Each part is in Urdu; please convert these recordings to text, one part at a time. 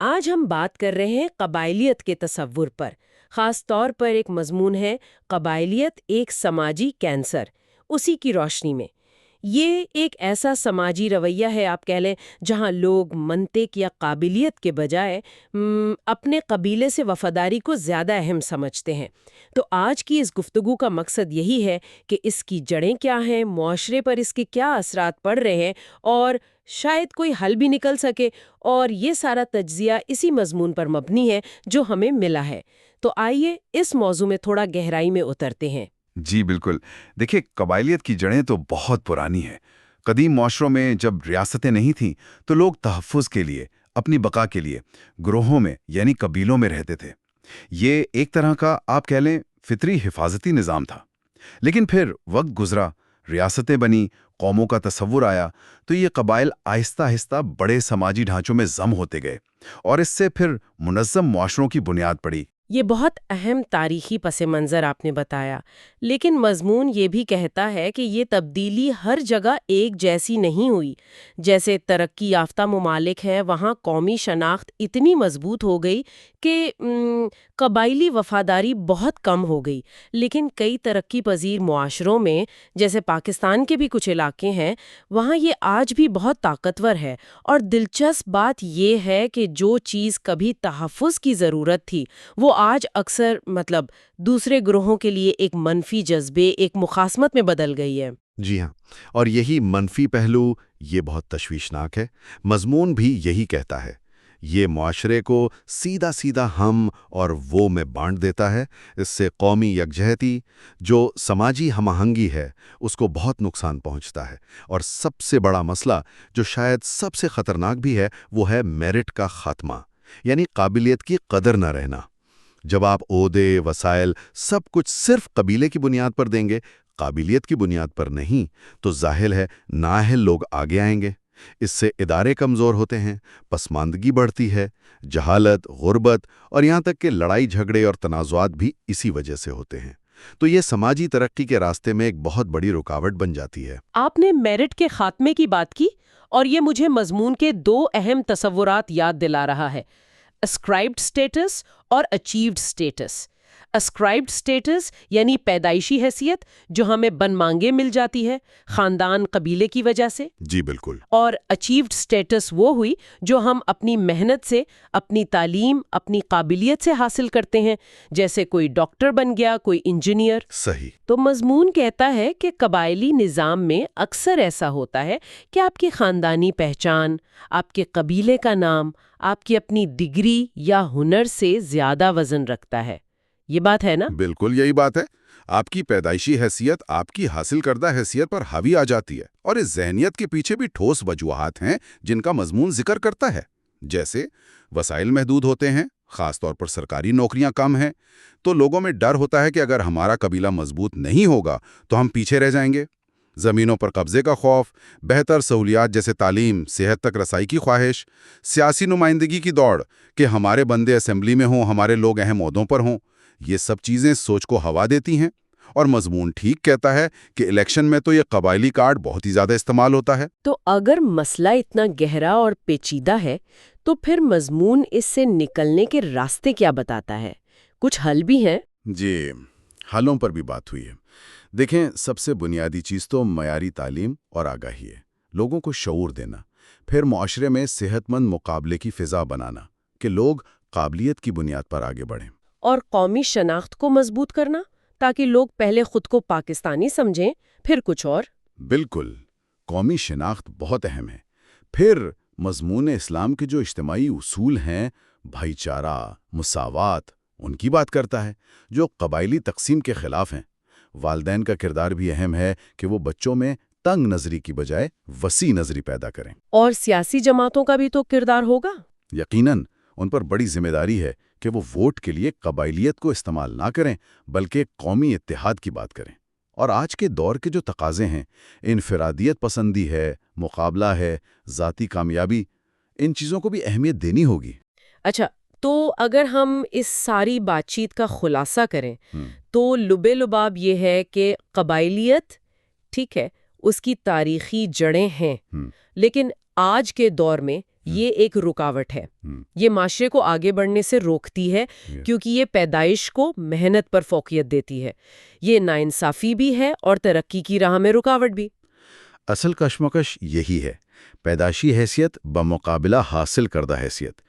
آج ہم بات کر رہے ہیں قبائلیت کے تصور پر۔ خاص طور پر ایک مضمون ہے قبائلیت ایک سماجی کینسر، اسی کی روشنی میں۔ یہ ایک ایسا سماجی رویہ ہے، آپ کہہ لیں، جہاں لوگ منطق یا قابلیت کے بجائے اپنے قبیلے سے وفاداری کو زیادہ اہم سمجھتے ہیں۔ تو آج کی اس گفتگو کا مقصد یہی ہے کہ اس کی جڑیں کیا ہیں، معاشرے پر اس کے کیا اثرات پڑ رہے ہیں، اور شاید کوئی حل بھی نکل سکے۔ اور یہ سارا تجزیہ اسی مضمون پر مبنی ہے جو ہمیں ملا ہے۔ تو آئیے اس موضوع میں تھوڑا گہرائی میں اترتے ہیں۔ جی بالکل۔ دیکھیں، قبائلیت کی جڑیں تو بہت پرانی ہیں۔ قدیم معاشروں میں جب ریاستیں نہیں تھیں تو لوگ تحفظ کے لیے، اپنی بقا کے لیے گروہوں میں یعنی قبیلوں میں رہتے تھے۔ یہ ایک طرح کا آپ کہہ لیں فطری حفاظتی نظام تھا۔ لیکن پھر وقت گزرا، ریاستیں بنی، قوموں کا تصور آیا، تو یہ قبائل آہستہ آہستہ بڑے سماجی ڈھانچوں میں ضم ہوتے گئے، اور اس سے پھر منظم معاشروں کی بنیاد پڑی۔ یہ بہت اہم تاریخی پس منظر آپ نے بتایا، لیکن مضمون یہ بھی کہتا ہے کہ یہ تبدیلی ہر جگہ ایک جیسی نہیں ہوئی۔ جیسے ترقی یافتہ ممالک ہیں، وہاں قومی شناخت اتنی مضبوط ہو گئی کہ قبائلی وفاداری بہت کم ہو گئی، لیکن کئی ترقی پذیر معاشروں میں، جیسے پاکستان کے بھی کچھ علاقے ہیں، وہاں یہ آج بھی بہت طاقتور ہے۔ اور دلچسپ بات یہ ہے کہ جو چیز کبھی تحفظ کی ضرورت تھی، وہ آج اکثر دوسرے گروہوں کے لیے ایک منفی جذبے، ایک مخاصمت میں بدل گئی ہے۔ جی ہاں، اور یہی منفی پہلو یہ بہت تشویشناک ہے۔ مضمون بھی یہی کہتا ہے۔ یہ معاشرے کو سیدھا سیدھا ہم اور وہ میں بانٹ دیتا ہے۔ اس سے قومی یکجہتی، جو سماجی ہم آہنگی ہے، اس کو بہت نقصان پہنچتا ہے۔ اور سب سے بڑا مسئلہ، جو شاید سب سے خطرناک بھی ہے، وہ ہے میرٹ کا خاتمہ، یعنی قابلیت کی قدر نہ رہنا۔ جب آپ عہدے، وسائل، سب کچھ صرف قبیلے کی بنیاد پر دیں گے، قابلیت کی بنیاد پر نہیں، تو ظاہر ہے نااہل لوگ آگے آئیں گے۔ اس سے ادارے کمزور ہوتے ہیں، پسماندگی بڑھتی ہے، جہالت، غربت، اور یہاں تک کہ لڑائی جھگڑے اور تنازعات بھی اسی وجہ سے ہوتے ہیں۔ تو یہ سماجی ترقی کے راستے میں ایک بہت بڑی رکاوٹ بن جاتی ہے۔ آپ نے میرٹ کے خاتمے کی بات کی، اور یہ مجھے مضمون کے دو اہم تصورات یاد دلا رہا ہے: اسکرائبڈ سٹیٹس اور اچیوڈ سٹیٹس۔ اسکرائبڈ سٹیٹس یعنی پیدائشی حیثیت، جو ہمیں بن مانگے مل جاتی ہے، خاندان، قبیلے کی وجہ سے۔ جی بالکل۔ اور اچیوڈ سٹیٹس وہ ہوئی جو ہم اپنی محنت سے، اپنی تعلیم، اپنی قابلیت سے حاصل کرتے ہیں، جیسے کوئی ڈاکٹر بن گیا، کوئی انجینئر۔ صحیح۔ تو مضمون کہتا ہے کہ قبائلی نظام میں اکثر ایسا ہوتا ہے کہ آپ کی خاندانی پہچان، آپ کے قبیلے کا نام، آپ کی اپنی ڈگری یا ہنر سے زیادہ وزن رکھتا ہے۔ یہ بات ہے نا؟ بالکل یہی بات ہے۔ آپ کی پیدائشی حیثیت آپ کی حاصل کردہ حیثیت پر حاوی آ جاتی ہے، اور اس ذہنیت کے پیچھے بھی ٹھوس وجوہات ہیں جن کا مضمون ذکر کرتا ہے۔ جیسے وسائل محدود ہوتے ہیں، خاص طور پر سرکاری نوکریاں کم ہیں، تو لوگوں میں ڈر ہوتا ہے کہ اگر ہمارا قبیلہ مضبوط نہیں ہوگا تو ہم پیچھے رہ جائیں گے۔ زمینوں پر قبضے کا خوف، بہتر سہولیات جیسے تعلیم، صحت تک رسائی کی خواہش، سیاسی نمائندگی کی دوڑ کہ ہمارے بندے اسمبلی میں ہوں، ہمارے لوگ اہم عہدوں پر ہوں، یہ سب چیزیں سوچ کو ہوا دیتی ہیں۔ اور مضمون ٹھیک کہتا ہے کہ الیکشن میں تو یہ قبائلی کارڈ بہت ہی زیادہ استعمال ہوتا ہے۔ تو اگر مسئلہ اتنا گہرا اور پیچیدہ ہے، تو پھر مضمون اس سے نکلنے کے راستے کیا بتاتا ہے؟ کچھ حل بھی ہیں؟ جی، حلوں پر بھی بات ہوئی ہے۔ دیکھیں، سب سے بنیادی چیز تو معیاری تعلیم اور آگاہی ہے۔ لوگوں کو شعور دینا، پھر معاشرے میں صحت مند مقابلے کی فضا بنانا کہ لوگ قابلیت کی بنیاد پر آگے بڑھیں۔ اور قومی شناخت کو مضبوط کرنا، تاکہ لوگ پہلے خود کو پاکستانی سمجھیں، پھر کچھ اور۔ بالکل، قومی شناخت بہت اہم ہے۔ پھر مضمون اسلام کے جو اجتماعی اصول ہیں، بھائی چارہ، مساوات، ان کی بات کرتا ہے، جو قبائلی تقسیم کے خلاف ہیں۔ والدین کا کردار بھی اہم ہے کہ وہ بچوں میں تنگ نظری کی بجائے وسیع نظری پیدا کریں۔ اور سیاسی جماعتوں کا بھی تو کردار ہوگا۔ یقیناً ان پر بڑی ذمہ داری ہے کہ وہ ووٹ کے لیے قبائلیت کو استعمال نہ کریں، بلکہ قومی اتحاد کی بات کریں۔ اور آج کے دور کے جو تقاضے ہیں، انفرادیت پسندی ہے، مقابلہ ہے، ذاتی کامیابی، ان چیزوں کو بھی اہمیت دینی ہوگی۔ اچھا، تو اگر ہم اس ساری بات چیت کا خلاصہ کریں تو لبے لباب یہ ہے کہ قبائلیت، ٹھیک ہے، اس کی تاریخی جڑیں ہیں، لیکن آج کے دور میں یہ ایک رکاوٹ ہے۔ یہ معاشرے کو آگے بڑھنے سے روکتی ہے کیونکہ یہ پیدائش کو محنت پر فوقیت دیتی ہے۔ یہ ناانصافی بھی ہے اور ترقی کی راہ میں رکاوٹ بھی۔ اصل کشمکش یہی ہے، پیدائشی حیثیت بمقابلہ حاصل کردہ حیثیت۔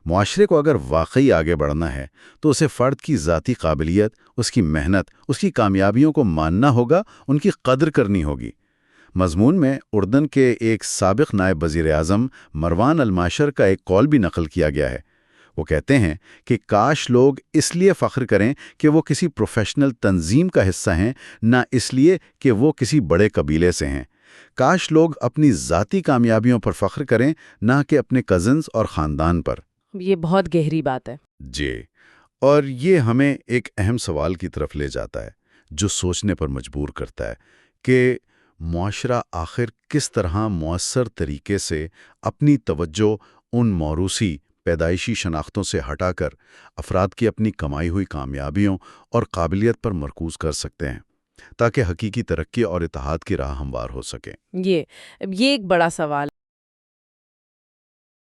معاشرے کو اگر واقعی آگے بڑھنا ہے تو اسے فرد کی ذاتی قابلیت، اس کی محنت، اس کی کامیابیوں کو ماننا ہوگا، ان کی قدر کرنی ہوگی۔ مضمون میں اردن کے ایک سابق نائب وزیر اعظم مروان الماشر کا ایک قول بھی نقل کیا گیا ہے۔ وہ کہتے ہیں کہ کاش لوگ اس لیے فخر کریں کہ وہ کسی پروفیشنل تنظیم کا حصہ ہیں، نہ اس لیے کہ وہ کسی بڑے قبیلے سے ہیں۔ کاش لوگ اپنی ذاتی کامیابیوں پر فخر کریں، نہ کہ اپنے کزنز اور خاندان پر۔ یہ بہت گہری بات ہے۔ جی، اور یہ ہمیں ایک اہم سوال کی طرف لے جاتا ہے جو سوچنے پر مجبور کرتا ہے کہ معاشرہ آخر کس طرح مؤثر طریقے سے اپنی توجہ ان موروثی پیدائشی شناختوں سے ہٹا کر افراد کی اپنی کمائی ہوئی کامیابیوں اور قابلیت پر مرکوز کر سکتے ہیں تاکہ حقیقی ترقی اور اتحاد کی راہ ہموار ہو سکے۔ یہ ایک بڑا سوال ہے۔